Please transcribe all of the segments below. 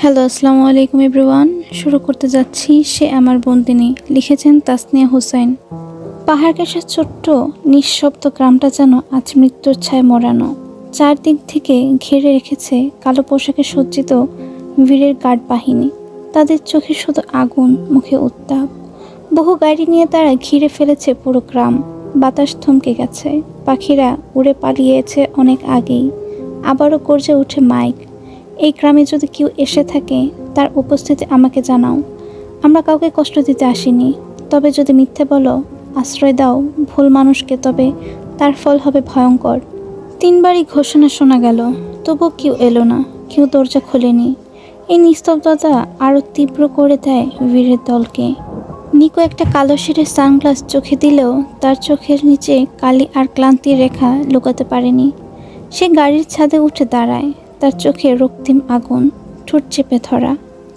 Hello, আসসালামু আলাইকুম everyone. শুরু করতে যাচ্ছি সে আমার বন্দিনী, লিখেছেন তাসনিয়া হুসাইন। পাহাড় ঘেঁষা ছোট্ট নিঃশব্দ গ্রামটা যেন আজ মৃত্যুর ছায় মোড়ানো। চারদিক থেকে ঘিরে রেখেছে কালো পোশাকে সজ্জিত বীরের গার্ড বাহিনী। তাদের চোখে শুধু আগুন, মুখে উত্তাপ। বহু গাড়ি নিয়ে তারা ঘিরে ফেলেছে পুরো গ্রাম। বাতাস থমকে গেছে, পাখিরা উড়ে পালিয়েছে অনেক আগেই। আবারও গর্জে ওঠে মাইক, এই গ্রামে যদি কেউ এসে থাকে তার উপস্থিতি আমাকে জানাও। আমরা কাউকে কষ্ট দিতে আসিনি, তবে যদি মিথ্যে বলো, আশ্রয় দাও ভুল মানুষকে, তবে তার ফল হবে ভয়ঙ্কর। তিনবারই ঘোষণা শোনা গেল, তবুও কেউ এলো না, কেউ দরজা খোলেনি। এই নিস্তব্ধতা আরও তীব্র করে দেয় বীরের দলকে। নিকো একটা কালো শিরের সানগ্লাস চোখে দিলেও তার চোখের নিচে কালি আর ক্লান্তির রেখা লুকাতে পারেনি। সে গাড়ির ছাদে উঠে দাঁড়ায়, তার চোখে রক্তিম আগুন, ঠোঁট চেপে ধরা।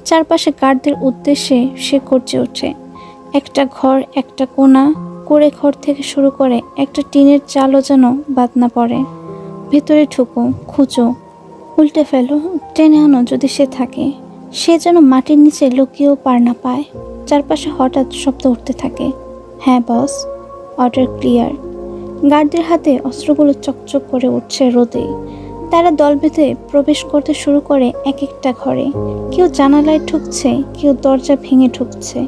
চারপাশে গার্ডদের উদ্দেশ্যে সে গর্জে ওঠে। একটা ঘর, একটা কোণা, করে ঘর থেকে শুরু করে একটা টিনের চালও যেন বাদ না পড়ে। ভেতরে ঢুকো, খুঁজো, উল্টে ফেলো, টেনে আনো যদি সে থাকে। সে যেন মাটির নিচে লুকিয়েও পার না পায়। চারপাশে হঠাৎ শব্দ উঠতে থাকে। হ্যাঁ বস, অর্ডার ক্লিয়ার। গার্ডদের হাতে অস্ত্রগুলো চকচক করে উঠছে রোদে। তারা দল বেঁধে প্রবেশ করতে শুরু করে এক একটা ঘরে। কেউ জানালায় ঢুকছে, কেউ দরজা ভেঙে ঢুকছে।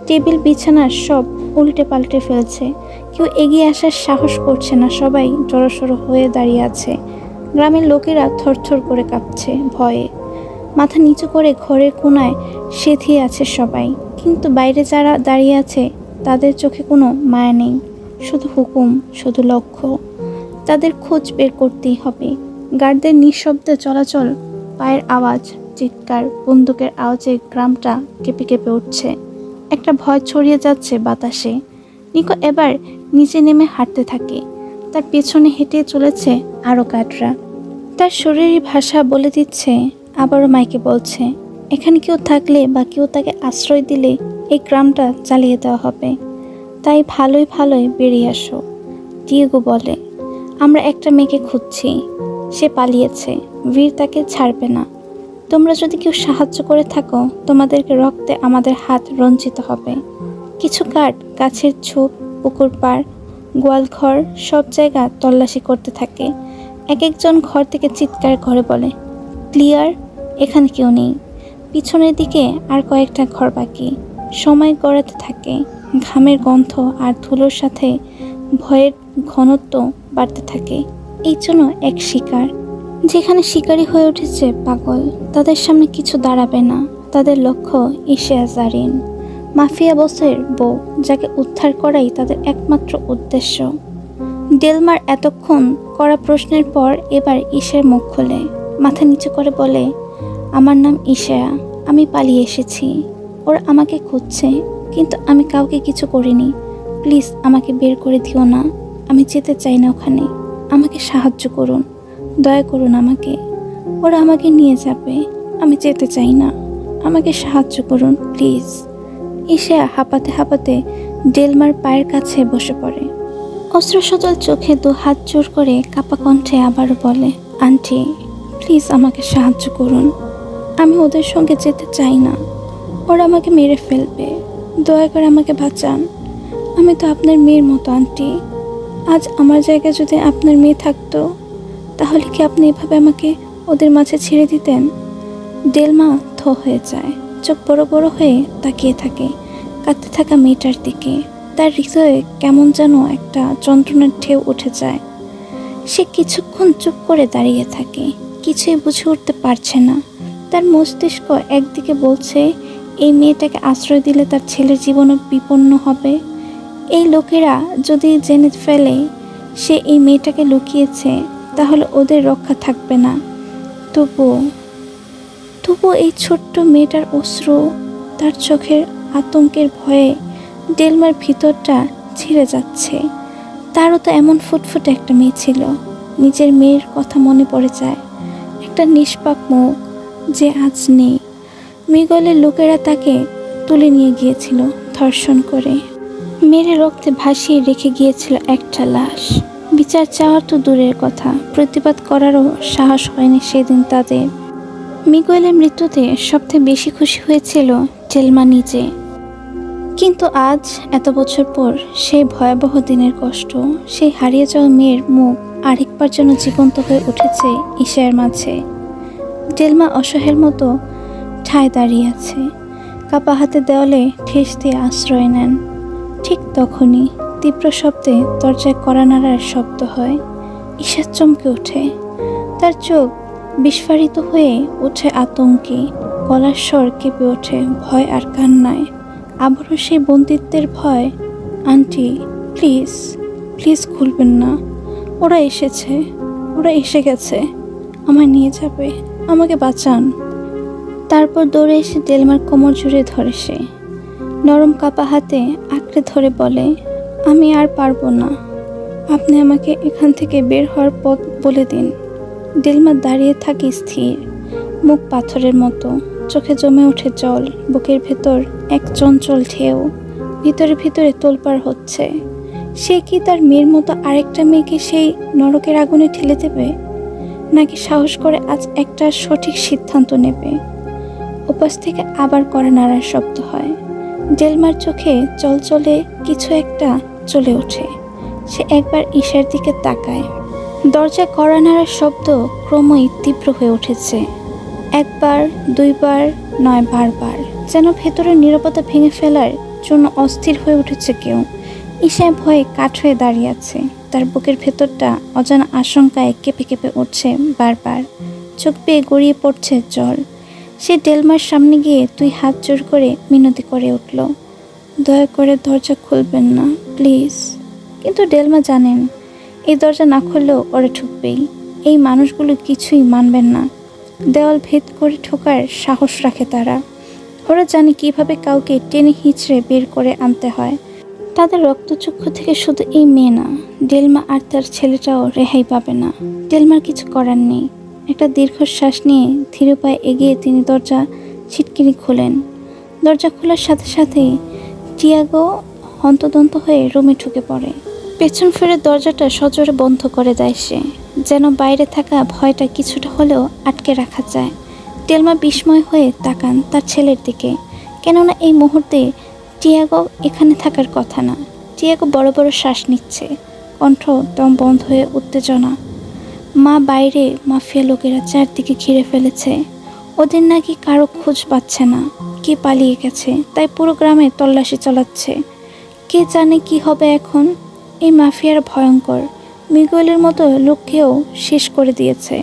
টেবিল বিছানার সব উল্টে পাল্টে ফেলছে। কেউ এগিয়ে আসার সাহস করছে না, সবাই জড়সড় হয়ে দাঁড়িয়ে আছে। গ্রামের লোকেরা থরথর করে কাঁপছে ভয়ে। মাথা নিচু করে ঘরের কোণায় সেধিয়ে আছে সবাই, কিন্তু বাইরে যারা দাঁড়িয়ে আছে তাদের চোখে কোনো মায়া নেই, শুধু হুকুম, শুধু লক্ষ্য। তাদের খোঁজ বের করতেই হবে। গার্ডদের নিঃশব্দে চলাচল, পায়ের আওয়াজ, চিৎকার, বন্দুকের আওয়াজে গ্রামটা কেঁপে কেঁপে উঠছে। একটা ভয় ছড়িয়ে যাচ্ছে বাতাসে। নিকো এবার নিচে নেমে হাঁটতে থাকে। তার পেছনে হেঁটে চলেছে আরও গার্ডরা। তার শরীরী ভাষা বলে দিচ্ছে, আবারও মাইকে বলছে, এখানে কেউ থাকলে বা কেউ তাকে আশ্রয় দিলে এই গ্রামটা চালিয়ে দেওয়া হবে। তাই ভালোই ভালোই বেরিয়ে আসো। ডিয়েগো বলে, আমরা একটা মেয়েকে খুঁজছি, সে পালিয়েছে, বীর তাকে ছাড়বে না। তোমরা যদি কেউ সাহায্য করে থাকো, তোমাদেরকে রক্তে আমাদের হাত রঞ্জিত হবে। কিছু গার্ড গাছের ঝোপ, পুকুর পাড়, গোয়ালঘর সব জায়গা তল্লাশি করতে থাকে। এক একজন ঘর থেকে চিৎকার করে বলে, ক্লিয়ার, এখানে কেউ নেই। পিছনের দিকে আর কয়েকটা ঘর বাকি। সময় গড়াতে থাকে। ঘামের গন্ধ আর ধুলোর সাথে ভয়ের ঘনত্ব বাড়তে থাকে। এই জন্য এক শিকার, যেখানে শিকারী হয়ে উঠেছে পাগল, তাদের সামনে কিছু দাঁড়াবে না। তাদের লক্ষ্য ইশা জারিন, মাফিয়া বসের বউ, যাকে উদ্ধার করাই তাদের একমাত্র উদ্দেশ্য। ডেলমার এতক্ষণ করা প্রশ্নের পর এবার ঈশার মুখ খোলে, মাথা নিচু করে বলে, আমার নাম ঈশা, আমি পালিয়ে এসেছি। ওরা আমাকে খুঁজছে, কিন্তু আমি কাউকে কিছু করিনি। প্লিজ আমাকে বের করে দিও না, আমি যেতে চাই না ওখানে। আমাকে সাহায্য করুন, দয়া করুন আমাকে। ওরা আমাকে নিয়ে যাবে, আমি যেতে চাই না, আমাকে সাহায্য করুন প্লিজ। ঈশা হাঁপাতে হাঁপাতে ডেলমার পায়ের কাছে বসে পড়ে। অস্ত্রসজল চোখে দু হাত জোর করে কাপা কণ্ঠে আবারও বলে, আন্টি প্লিজ আমাকে সাহায্য করুন, আমি ওদের সঙ্গে যেতে চাই না। ওরা আমাকে মেরে ফেলবে, দয়া করে আমাকে বাঁচান। আমি তো আপনার মেয়ের মতো আন্টি। আজ আমার জায়গায় যদি আপনার মেয়ে থাকতো, তাহলে কি আপনি এভাবে আমাকে ওদের মাঝে ছেড়ে দিতেন? ডেলমা থো হয়ে যায়, চোখ বড় বড় হয়ে তাকিয়ে থাকে কাঁদতে থাকা মেয়েটার দিকে। তার হৃদয়ে কেমন যেন একটা যন্ত্রণার ঢেউ উঠে যায়। সে কিছুক্ষণ চুপ করে দাঁড়িয়ে থাকে, কিছুই বুঝে উঠতে পারছে না। তার মস্তিষ্ক একদিকে বলছে, এই মেয়েটাকে আশ্রয় দিলে তার ছেলের জীবনও বিপন্ন হবে। এই লোকেরা যদি জেনে ফেলে সে এই মেয়েটাকে লুকিয়েছে, তাহলে ওদের রক্ষা থাকবে না। তবুও এই ছোট্ট মেয়েটার অশ্রু, তার চোখের আতঙ্কের ভয়ে ডেলমার ভিতরটা ছিঁড়ে যাচ্ছে। তারও তো এমন ফুটফুটে একটা মেয়ে ছিল। নিজের মেয়ের কথা মনে পড়ে যায়, একটা নিষ্পাপ মুখ যে আজ নেই। মৃগলের লোকেরা তাকে তুলে নিয়ে গিয়েছিল ধর্ষণ করে, মেরে রক্তে ভাসিয়ে রেখে গিয়েছিল একটা লাশ। বিচার চাওয়ার তো দূরের কথা, প্রতিবাদ করারও সাহস হয়নি সেদিন তাদের। মিগুয়েলের মৃত্যুতে সবচেয়ে বেশি খুশি হয়েছিল ডেলমা নিজে। কিন্তু আজ এত বছর পর সেই ভয়াবহ দিনের কষ্ট, সেই হারিয়ে যাওয়া মেয়ের মুখ আরেকবার যেন জীবন্ত হয়ে উঠেছে ঈশার মাঝে। ডেলমা অসহায়ের মতো ঠায় দাঁড়িয়ে আছে, কাপা হাতে দেওয়ালে ঠেস দিয়ে আশ্রয় নেন। ঠিক তখনই তীব্র শব্দে দরজায় কড়া নাড়ার শব্দ হয়। ঈশা চমকে ওঠে, তার চোখ বিস্ফারিত হয়ে ওঠে আতঙ্কে, গলার স্বর কেঁপে ওঠে ভয় আর কান্নায়। আবারও সেই বন্দিত্বের ভয়। আন্টি, প্লিজ প্লিজ খুলবেন না, ওরা এসেছে, ওরা এসে গেছে, আমায় নিয়ে যাবে, আমাকে বাঁচান। তারপর দৌড়ে এসে ডেলমার কোমর জুড়ে ধরে সে, নরম কাপা হাতে আঁকড়ে ধরে বলে, আমি আর পারবো না, আপনি আমাকে এখান থেকে বের হওয়ার পথ বলে দিন। ডেলমা দাঁড়িয়ে থাকে স্থির, মুখ পাথরের মতো, চোখে জমে ওঠে জল, বুকের ভেতর এক চঞ্চল ঢেউ, ভিতরে ভিতরে তোলপাড় হচ্ছে। সে কি তার মেয়ের মতো আরেকটা মেয়েকে সেই নরকের আগুনে ঠেলে দেবে, নাকি সাহস করে আজ একটা সঠিক সিদ্ধান্ত নেবে? ওপাশ থেকে আবার কড়া নাড়ার শব্দ হয়। ডেলমার চোখে চলচলে কিছু একটা চলে ওঠে। সে একবার ঈশার দিকে তাকায়। দরজায় কড়া নাড়ার শব্দ ক্রমই তীব্র হয়ে উঠেছে। একবার, দুইবার নয়, বারবার, যেন ভেতরের নীরবতা ভেঙে ফেলার জন্য অস্থির হয়ে উঠেছে কেউ। ঈশা ভয়ে কাঠ হয়ে দাঁড়িয়ে আছে, তার বুকের ভেতরটা অজানা আশঙ্কায় কেঁপে কেঁপে উঠছে বারবার, চোখ বেয়ে গড়িয়ে পড়ছে জল। সে ডেলমার সামনে গিয়ে দুই হাত জোর করে মিনতি করে উঠল, দয়া করে দরজা খুলবেন না প্লিজ। কিন্তু ডেলমা জানেন এই দরজা না খুললেও ওরা ঠুকবেই। এই মানুষগুলো কিছুই মানবেন না, দেওয়াল ভেদ করে ঠোকার সাহস রাখে তারা। ওরা জানে কিভাবে কাউকে টেনে হিঁচড়ে বের করে আনতে হয়। তাদের রক্তচক্ষু থেকে শুধু এই মেয়ে না, ডেলমা আর তার ছেলেটাও রেহাই পাবে না। ডেলমার কিছু করার নেই। একটা দীর্ঘশ্বাস নিয়ে ধীরে পায়ে এগিয়ে তিনি দরজা ছিটকিনি খোলেন। দরজা খোলার সাথে সাথেই টিয়াগো হন্তদন্ত হয়ে রুমে ঢুকে পড়ে। পেছন ফিরে দরজাটা সজোরে বন্ধ করে দেয় সে, যেন বাইরে থাকা ভয়টা কিছুটা হলেও আটকে রাখা যায়। ডেলমা বিস্ময় হয়ে তাকান তার ছেলের দিকে, কেননা এই মুহূর্তে টিয়াগো এখানে থাকার কথা না। টিয়াগো বড় বড় শ্বাস নিচ্ছে, কণ্ঠ দম বন্ধ হয়ে উত্তেজনা। মা বাইরে, মাফিয়া লোকেরা চারদিকে ঘিরে ফেলেছে। ওদের নাকি কারো খোঁজ পাচ্ছে না, কে পালিয়ে গেছে, তাই পুরো গ্রামে তল্লাশি চালাচ্ছে। কে জানে কি হবে এখন। এই মাফিয়ার ভয়ঙ্কর, মিগুয়েলের মতো লোককেও শেষ করে দিয়েছে।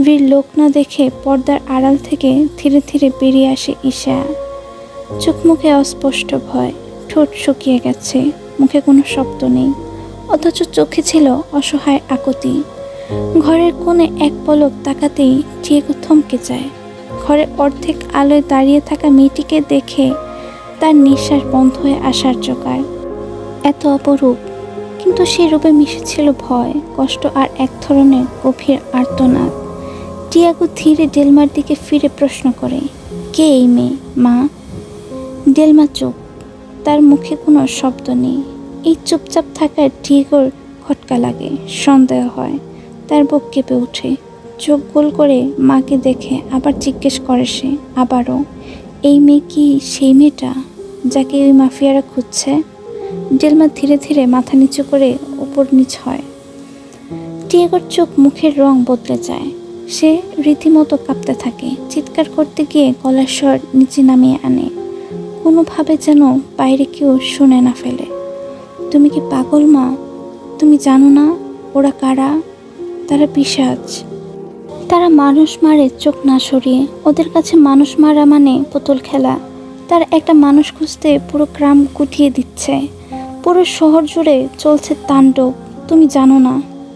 বীর লোক না দেখে পর্দার আড়াল থেকে ধীরে ধীরে বেরিয়ে আসে ঈশা। চোখ মুখে অস্পষ্ট ভয়, ঠোঁট শুকিয়ে গেছে, মুখে কোনো শব্দ নেই, অথচ চোখে ছিল অসহায় আকুতি। ঘরের কোণে এক পলক তাকাতেই টিয়াগো থমকে যায়। ঘরের অর্ধেক আলোয় দাঁড়িয়ে থাকা মেয়েটিকে দেখে তার নিঃশ্বাস বন্ধ হয়ে আসার জোগাড়। এত অপরূপ, কিন্তু সেই রূপে মিশেছিল ভয়, কষ্ট আর এক ধরনের গভীর আর্তনাদ। টিয়াগো ধীরে ডেলমার দিকে ফিরে প্রশ্ন করে, কে এই মেয়ে, মা? ডেলমা চুপ, তার মুখে কোনো শব্দ নেই। এই চুপচাপ থাকার টিয়াগোর খটকা লাগে, সন্দেহ হয়, তার বুক কেঁপে ওঠে। চোখ গোল করে মাকে দেখে আবার জিজ্ঞেস করে সে আবারও, এই মেয়ে কি সেই মেয়েটা যাকে ওই মাফিয়ারা খুঁজছে? ডেলমা ধীরে ধীরে মাথা নিচু করে উপর নিচ হয়। টিয়াগোর চোখ মুখের রং বদলে যায়, সে রীতিমতো কাঁপতে থাকে, চিৎকার করতে গিয়ে গলার স্বর নিচে নামিয়ে আনে, কোনোভাবে যেন বাইরে কেউ শুনে না ফেলে। তুমি কি পাগল মা? তুমি জানো না ওরা কারা? তারা পিশাচ, তারা মানুষ মারে চোখ না সরিয়ে। ওদের কাছে মানুষ মারা মানে পুতুল খেলা। তারা একটা মানুষ খুঁজতে পুরো গ্রাম গুটিয়ে দিচ্ছে, পুরো শহর জুড়ে চলছে তাণ্ডব। তুমি জানো না?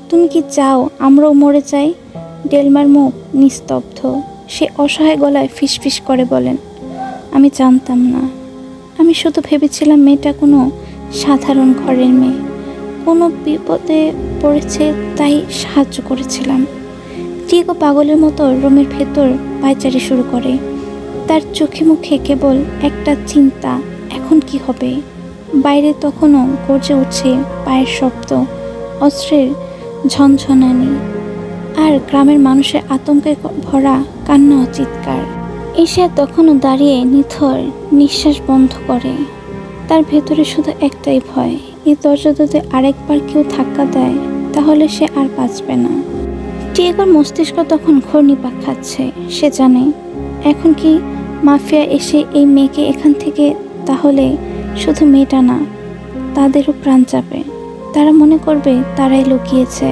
তুমি কি চাও আমরাও মরে যাই? ডেলমার মুখ নিস্তব্ধ, সে অসহায় গলায় ফিসফিস করে বলেন, আমি জানতাম না, আমি শুধু ভেবেছিলাম মেয়েটা কোনো সাধারণ ঘরের মেয়ে, কোনো বিপদে পড়েছে তাই সাহায্য করেছিলাম। টিয়াগো পাগলের মতো রুমের ভেতর পায়চারি শুরু করে, তার চোখে মুখে কেবল একটা চিন্তা, এখন কি হবে। বাইরে তখনও গর্জে উঠছে পায়ের শব্দ, অস্ত্রের ঝনঝনানি। আর গ্রামের মানুষের আতঙ্কে ভরা কান্না ও চিৎকার। ঈশা তখনও দাঁড়িয়ে নিথর নিঃশ্বাস বন্ধ করে। তার ভেতরে শুধু একটাই ভয়, এই দরজা যদি আরেকবার কেউ ধাক্কা দেয় তাহলে সে আর বাঁচবে না। টিয়াগোর মস্তিষ্ক তখন ঘূর্ণিপাক খাচ্ছে। সে জানে এখন কি মাফিয়া এসে এই মেয়েকে এখান থেকে, তাহলে শুধু মেয়েটা না, তাদেরও প্রাণ যাবে। তারা মনে করবে তারাই লুকিয়েছে।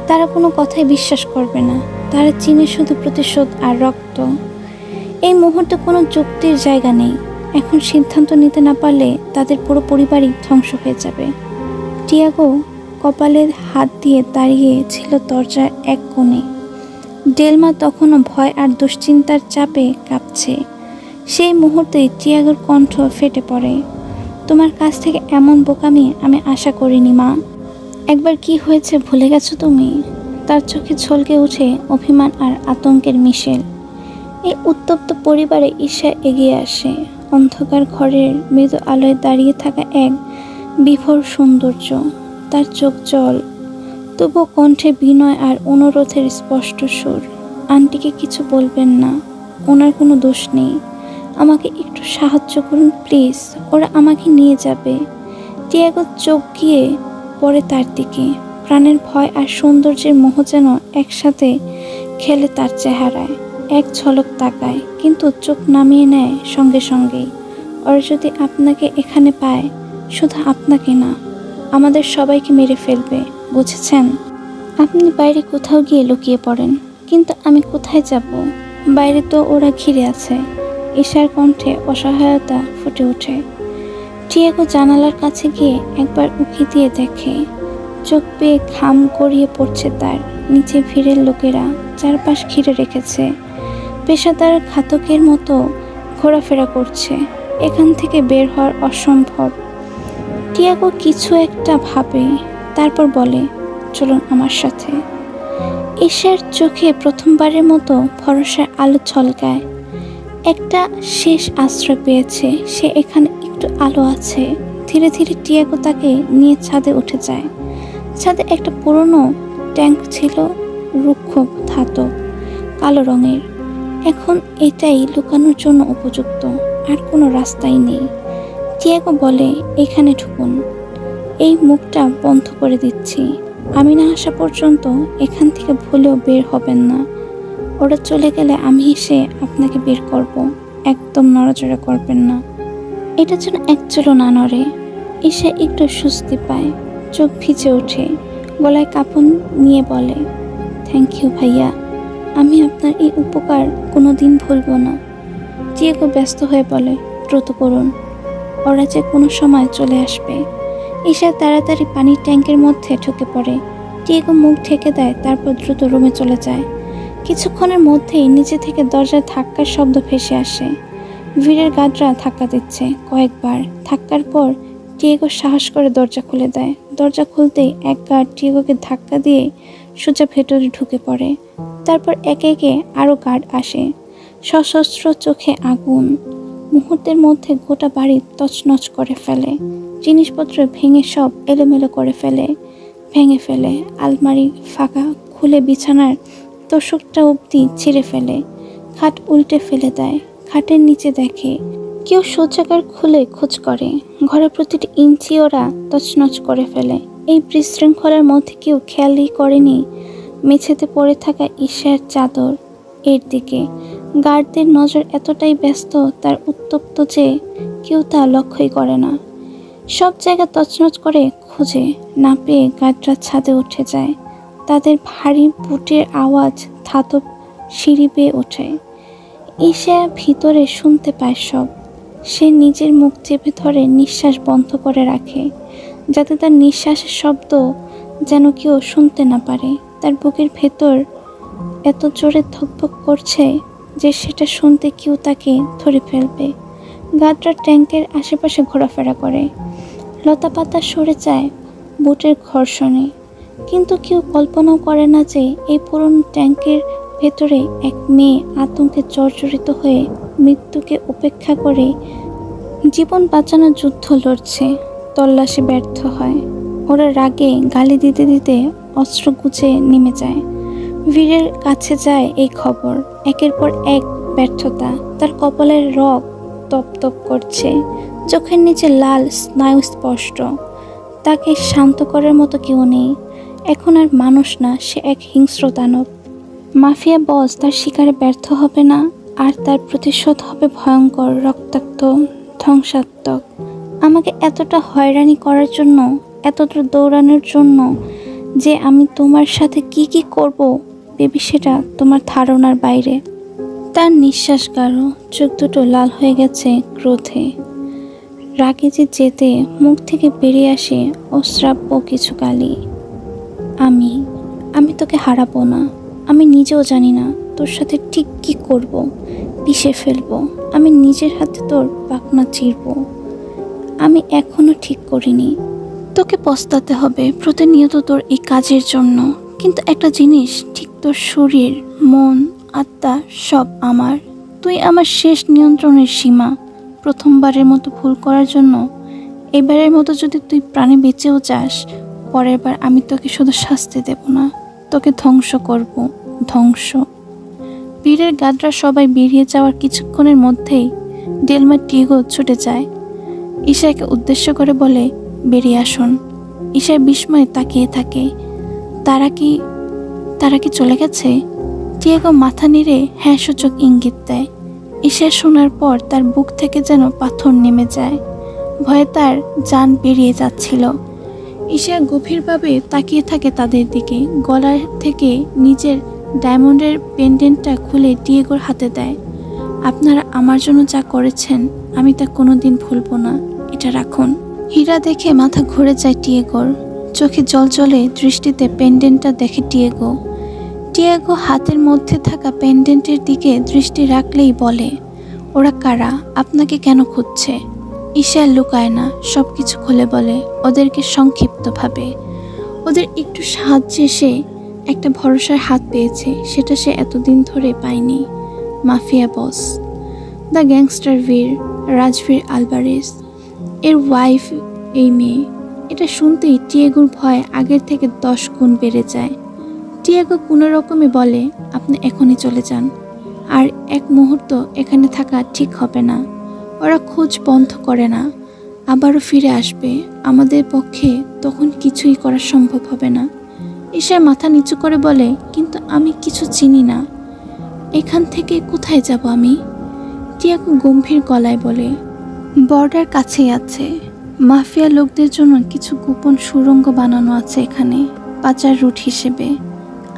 তারা কোনো কথাই বিশ্বাস করবে না। তারা চিনে শুধু প্রতিশোধ আর রক্ত। এই মুহূর্তে কোনো যুক্তির জায়গা নেই। এখন সিদ্ধান্ত নিতে না পারলে তাদের পুরো পরিবারই ধ্বংস হয়ে যাবে। টিয়াগো কপালে হাত দিয়ে দাঁড়িয়ে ছিল দরজার এক কোণে। ডেলমা তখনও ভয় আর দুশ্চিন্তার চাপে কাঁপছে। সেই মুহূর্তে টিয়াগোর কণ্ঠ ফেটে পড়ে। তোমার কাছ থেকে এমন বোকামি আমি আশা করিনি মা। একবার কি হয়েছে ভুলে গেছো তুমি? তার চোখে ঝলকে উঠে অভিমান আর আতঙ্কের মিশেল। এই উত্তপ্ত পরিবারে ঈশা এগিয়ে আসে। অন্ধকার ঘরের মৃদু আলোয় দাঁড়িয়ে থাকা এক বিভোর সৌন্দর্য। তার চোখ জল, তবু কণ্ঠে বিনয় আর অনুরোধের স্পষ্ট সুর। আন্টিকে কিছু বলবেন না, ওনার কোনো দোষ নেই। আমাকে একটু সাহায্য করুন প্লিজ, ওরা আমাকে নিয়ে যাবে। টিয়াগো চোখ গিয়ে পড়ে তার দিকে। প্রাণের ভয় আর সৌন্দর্যের মোহ যেন একসাথে খেলে তার চেহারায়। এক ঝলক তাকায়, কিন্তু চোখ নামিয়ে নেয় সঙ্গে সঙ্গেই। ওরা যদি আপনাকে এখানে পায়, শুধু আপনাকে না, আমাদের সবাইকে মেরে ফেলবে, বুঝেছেন? আপনি বাইরে কোথাও গিয়ে লুকিয়ে পড়েন, কিন্তু আমি কোথায় যাব? বাইরে তো ওরা ঘিরে আছে। ঈশার কণ্ঠে অসহায়তা ফুটে ওঠে। টিয়াগো জানালার কাছে গিয়ে একবার উঁকি দিয়ে দেখে। চোখ পেয়ে ঘাম গড়িয়ে পড়ছে তার। নিচে ভিড়ের লোকেরা চারপাশ ঘিরে রেখেছে। পেশাদার ঘাতকের মতো ঘোরাফেরা করছে। এখান থেকে বের হওয়ার অসম্ভব। টিয়াগো কিছু একটা ভাবে, তারপর বলে, চলুন আমার সাথে। ঈশার চোখে প্রথমবারের মতো ভরসার আলো ঝলকায়। একটা শেষ আশ্রয় পেয়েছে সে, এখানে একটু আলো আছে। ধীরে ধীরে টিয়াগো তাকে নিয়ে ছাদে উঠে যায়। ছাদে একটা পুরনো ট্যাঙ্ক ছিল, রুক্ষ ধাতব, কালো রঙের। এখন এটাই লুকানোর জন্য উপযুক্ত, আর কোনো রাস্তাই নেই। টিয়াগো বলে, এখানে ঢুকুন, এই মুখটা বন্ধ করে দিচ্ছি। আমি না আসা পর্যন্ত এখান থেকে ভুলেও বের হবেন না। ওরা চলে গেলে আমি এসে আপনাকে বের করব। একদম নড়াচড়া করবেন না। এটা যেন একচুলও না নড়ে। ঈশা একটু স্বস্তি পায়, চোখ ভিজে ওঠে, গলায় কাঁপন নিয়ে বলে, থ্যাংক ইউ ভাইয়া, আমি আপনার এই উপকার কোনো দিন ভুলব না। টিয়াগো ব্যস্ত হয়ে বলে, দ্রুত করুন, ওরা যে কোনো সময় চলে আসবে। ঈশা তাড়াতাড়ি পানির ট্যাঙ্কের মধ্যে ঢুকে পড়ে। টিয়াগো মুখ ঢেকে দেয়, তারপর দ্রুত রুমে চলে যায়। কিছুক্ষণের মধ্যেই নিচে থেকে দরজার ধাক্কার শব্দ ভেসে আসে। ভিড়ের গার্ডরা ধাক্কা দিচ্ছে কয়েকবার। ধাক্কার পর টিয়াগো সাহস করে দরজা খুলে দেয়। দরজা খুলতেই এক গার্ড টিয়াগোকে ধাক্কা দিয়ে সোজা ভেতরে ঢুকে পড়ে। তারপর একে একে আরও গার্ড আসে, সশস্ত্র, চোখে আগুন। মুহূর্তের মধ্যে গোটা বাড়ি তছনছ করে ফেলে। জিনিসপত্র ভেঙে সব এলোমেলো করে ভেঙে ফেলে। আলমারি ফাঁকা খুলে বিছানার তোষকটা অবধি ছিঁড়ে ফেলে। খাট উল্টে ফেলে দেয়। খাটের নিচে দেখে কেউ শৌচাগার খুলে খোঁজ করে। ঘরের প্রতিটি ইঞ্চি ওরা তছনছ করে ফেলে। এই বিশৃঙ্খলার মধ্যে কেউ খেয়ালই করেনি মেঝেতে পড়ে থাকা ঈশার চাদর। এর দিকে গার্ডদের নজর এতটাই ব্যস্ত তার উত্তপ্ত যে কেউ তা লক্ষ্যই করে না। সব জায়গা তছনছ করে খুঁজে না পেয়ে গার্ডরা ছাদে উঠে যায়। তাদের ভারী বুটের আওয়াজ ধাতব সিঁড়ি বেয়ে ওঠে। ঈশা ভিতরে শুনতে পায় সব। সে নিজের মুখ চেপে ধরে নিঃশ্বাস বন্ধ করে রাখে, যাতে তার নিঃশ্বাসের শব্দ যেন কেউ শুনতে না পারে। তার বুকের ভেতর এত জোরে ধকধক করছে যে সেটা শুনতে কেউ তাকে ধরে ফেলবে। গার্ডরা ট্যাঙ্কের আশেপাশে ঘোরাফেরা করে। লতাপাতা সরে যায় বুটের ঘর্ষণে, কিন্তু কেউ কল্পনাও করে না যে এই পুরনো ট্যাঙ্কের ভেতরে এক মেয়ে আতঙ্কে জর্জরিত হয়ে মৃত্যুকে উপেক্ষা করে জীবন বাঁচানোর যুদ্ধ লড়ছে। তল্লাশি ব্যর্থ হয়। ওরা রাগে গালি দিতে দিতে অস্ত্র গুছিয়ে নেমে যায়। বীরের কাছে যায় এই খবর। একের পর এক ব্যর্থতা। তার কপালের রগ তপ তপ করছে, চোখের নিচে লাল স্নায়ু স্পষ্ট। তাকে শান্ত করার মতো কেউ নেই। এখন আর মানুষ না, সে এক হিংস্র দানব। মাফিয়া বস তার শিকারে ব্যর্থ হবে না, আর তার প্রতিশোধ হবে ভয়ঙ্কর, রক্তাক্ত, ধ্বংসাত্মক। আমাকে এতটা হয়রানি করার জন্য, এতটা দৌড়ানোর জন্য যে আমি তোমার সাথে কি কি করব বেবি, সেটা তোমার ধারণার বাইরে। তার নিঃশ্বাস গাঢ়, চোখ দুটো লাল হয়ে গেছে ক্রোধে। রাগে যে যেতে মুখ থেকে বেরিয়ে আসে অশ্রাব্য কিছু গালি। আমি তোকে হারাবো না। আমি নিজেও জানি না তোর সাথে ঠিক কি করব, পিষে ফেলবো। আমি নিজের হাতে তোর পাখনা চিরব। আমি এখনো ঠিক করিনি। তোকে পস্তাতে হবে প্রতিনিয়ত তোর এই কাজের জন্য। কিন্তু একটা জিনিস ঠিক, তোর শরীর, মন, আত্মা সব আমার। তুই আমার শেষ নিয়ন্ত্রণের সীমা। প্রথমবারের মতো ভুল করার জন্য, এবারের মতো যদি তুই প্রাণে বেঁচেও যাস, পরের বার আমি তোকে শুধু শাস্তি দেব না, তোকে ধ্বংস করব। ধ্বংস। বীরের গাদরা সবাই বেরিয়ে যাওয়ার কিছুক্ষণের মধ্যেই ডেলমা টিগো ছুটে যায়। ঈশাকে উদ্দেশ্য করে বলে, বেরিয়ে আসুন। ঈশার বিস্ময়ে তাকিয়ে থাকে। তারা কি চলে গেছে? টিয়াগো মাথা নেড়ে হ্যাঁ সূচক ইঙ্গিত দেয়। ঈশা শোনার পর তার বুক থেকে যেন পাথর নেমে যায়। ভয়ে তার জান বেরিয়ে যাচ্ছিল। ঈশা গভীরভাবে তাকিয়ে থাকে তাদের দিকে। গলা থেকে নিজের ডায়মন্ডের পেন্ডেন্টটা খুলে টিয়াগোর হাতে দেয়। আপনারা আমার জন্য যা করেছেন আমি তা কোনোদিন ভুলব না। এটা রাখুন। হীরা দেখে মাথা ঘুরে যায় টিয়াগোর। চোখে জলজলে দৃষ্টিতে পেন্ডেন্টটা দেখে টিয়াগো হাতের মধ্যে থাকা পেন্ডেন্টের দিকে দৃষ্টি রাখলেই বলে, ওরা কারা? আপনাকে কেন খুঁজছে? ঈশা লুকায় না, সব কিছু খুলে বলে ওদেরকে সংক্ষিপ্তভাবে। ওদের একটু সাহায্যে সে একটা ভরসার হাত পেয়েছে, সেটা সে এতদিন ধরে পায়নি। মাফিয়া বস, দ্য গ্যাংস্টার বীর, রাজবীর আলভারেজ, এর ওয়াইফ এই মেয়ে। এটা শুনতেই টিয়াগোর ভয় আগের থেকে 10 গুণ বেড়ে যায়। টিয়াগো কোনো রকমে বলে, আপনি এখনই চলে যান। আর এক মুহূর্ত এখানে থাকা ঠিক হবে না। ওরা খোঁজ বন্ধ করে না, আবারও ফিরে আসবে। আমাদের পক্ষে তখন কিছুই করা সম্ভব হবে না। ঈশা মাথা নিচু করে বলে, কিন্তু আমি কিছু চিনি না। এখান থেকে কোথায় যাব আমি? টিয়াগো গম্ভীর গলায় বলে, বর্ডার কাছেই আছে। মাফিয়া লোকদের জন্য কিছু গোপন সুড়ঙ্গ বানানো আছে এখানে, পাচার রুট হিসেবে।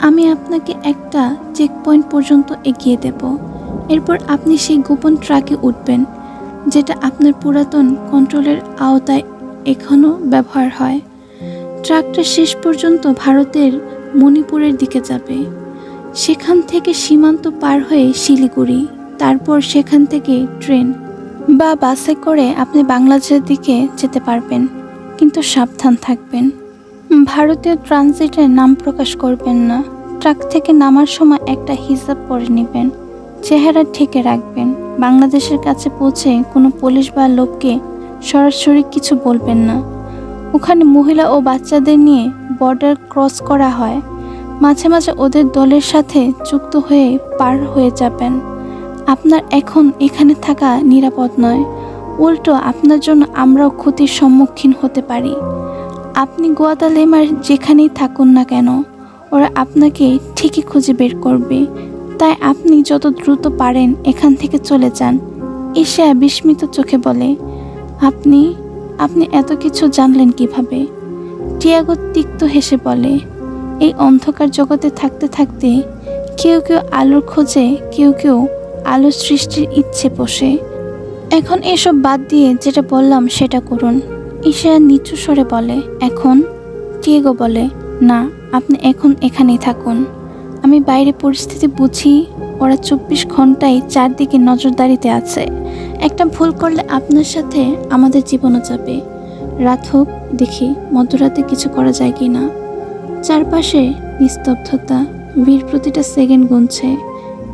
আমি আপনাকে একটা চেকপয়েন্ট পর্যন্ত এগিয়ে দেব। এরপর আপনি সেই গোপন ট্রাকে উঠবেন, যেটা আপনার পুরাতন কন্ট্রোলের আওতায় এখনও ব্যবহার হয়। ট্রাকটা শেষ পর্যন্ত ভারতের মণিপুরের দিকে যাবে। সেখান থেকে সীমান্ত পার হয়ে শিলিগুড়ি, তারপর সেখান থেকে ট্রেন বা বাসে করে আপনি বাংলাদেশের দিকে যেতে পারবেন। কিন্তু সাবধান থাকবেন। ভারতীয় ট্রানজিটের নাম প্রকাশ করবেন না। ট্রাক থেকে নামার সময় একটা হিজাব পরে নেবেন, চেহারা ঢেকে রাখবেন। বাংলাদেশের কাছে পৌঁছে কোনো পুলিশ বা লোককে সরাসরি কিছু বলবেন না। ওখানে মহিলা ও বাচ্চাদের নিয়ে বর্ডার ক্রস করা হয়। মাঝে মাঝে ওদের দলের সাথে যুক্ত হয়ে পার হয়ে যাবেন। আপনার এখন এখানে থাকা নিরাপদ নয়, উল্টো আপনার জন্য আমরাও ক্ষতির সম্মুখীন হতে পারি। আপনি গুয়াদালেমার যেখানেই থাকুন না কেন, ওরা আপনাকে ঠিকই খুঁজে বের করবে। তাই আপনি যত দ্রুত পারেন এখান থেকে চলে যান। ঈশা বিস্মিত চোখে বলে, আপনি এত কিছু জানলেন কিভাবে? টিয়াগো তিক্ত হেসে বলে, এই অন্ধকার জগতে থাকতে থাকতে কেউ কেউ আলোর খোঁজে, কেউ আলো সৃষ্টির ইচ্ছে পোষে। এখন এসব বাদ দিয়ে যেটা বললাম সেটা করুন। ঈশা নিচু স্বরে বলে, এখন? টিয়াগো বলে, না, আপনি এখন এখানেই থাকুন। আমি বাইরে পরিস্থিতি বুঝি। ওরা 24 ঘন্টায় চারদিকে নজরদারিতে আছে। একটা ভুল করলে আপনার সাথে আমাদের জীবনও যাবে। রাত হোক, দেখি মধ্যরাতে কিছু করা যায় কি না। চারপাশে নিস্তব্ধতা। বীর প্রতিটা সেকেন্ড গুনছে।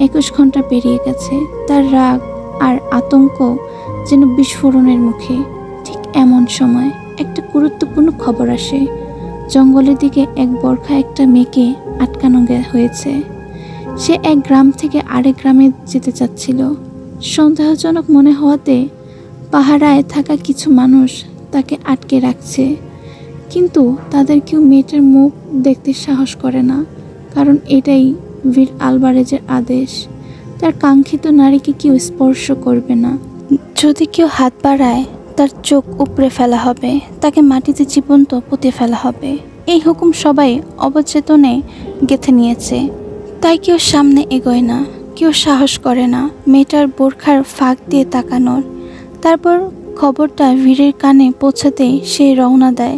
21 ঘন্টা পেরিয়ে গেছে। তার রাগ আর আতঙ্ক যেন বিস্ফোরণের মুখে। ঠিক এমন সময় একটা গুরুত্বপূর্ণ খবর আসে। জঙ্গলের দিকে এক বর্খা একটা মেয়েকে আটকানো হয়েছে। সে এক গ্রাম থেকে আরেক গ্রামে যেতে চাচ্ছিল। সন্দেহজনক মনে হওয়াতে পাহারায় থাকা কিছু মানুষ তাকে আটকে রাখছে, কিন্তু তাদের কেউ মেয়েটার মুখ দেখতে সাহস করে না, কারণ এটাই বীর আলভারেজের আদেশ। তার কাঙ্ক্ষিত নারীকে কেউ স্পর্শ করবে না। যদি কেউ হাত বাড়ায় তার চোখ উপড়ে ফেলা হবে, তাকে মাটিতে জীবন্ত পুঁতে ফেলা হবে। এই হুকুম সবাই অবচেতনে গেঁথে নিয়েছে, তাই কেউ সামনে এগোয় না, কেউ সাহস করে না মেয়েটার বোরখার ফাঁক দিয়ে তাকানোর। তারপর খবরটা বীরের কানে পৌঁছাতেই সে রওনা দেয়।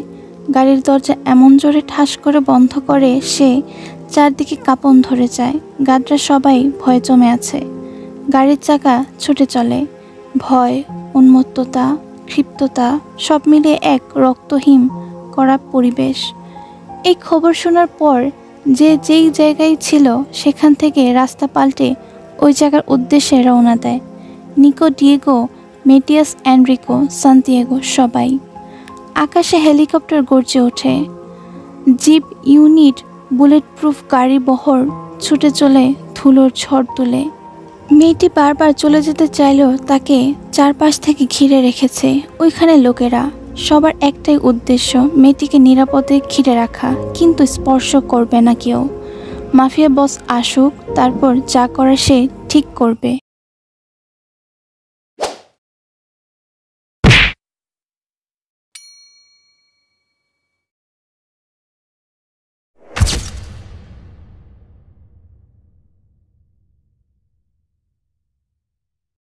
গাড়ির দরজা এমন জোরে ঠাস করে বন্ধ করে সে চারদিকে কাঁপন ধরে যায়। গাড়িরা সবাই ভয়ে জমে আছে। গাড়ির চাকা ছুটে চলে। ভয়, উন্মত্ততা, ক্ষিপ্ততা সব মিলিয়ে এক রক্তহীন করা পরিবেশ। এই খবর শোনার পর যে যেই জায়গায় ছিল সেখান থেকে রাস্তা পাল্টে ওই জায়গার উদ্দেশ্যে রওনা দেয়। নিকো, ডিয়েগো, মেটিয়াস, এনরিকো, সান্তিয়াগো সবাই। আকাশে হেলিকপ্টার গর্জে ওঠে। জিপ ইউনিট, বুলেট প্রুফ গাড়ি বহর ছুটে চলে ধুলোর ঝড় তুলে। মেয়েটি বারবার চলে যেতে চাইলেও তাকে চারপাশ থেকে ঘিরে রেখেছে ওইখানে লোকেরা। সবার একটাই উদ্দেশ্য, মেয়েটিকে নিরাপদে ঘিরে রাখা, কিন্তু স্পর্শ করবে না কেউ। মাফিয়া বস আসুক, তারপর যা করার সে ঠিক করবে।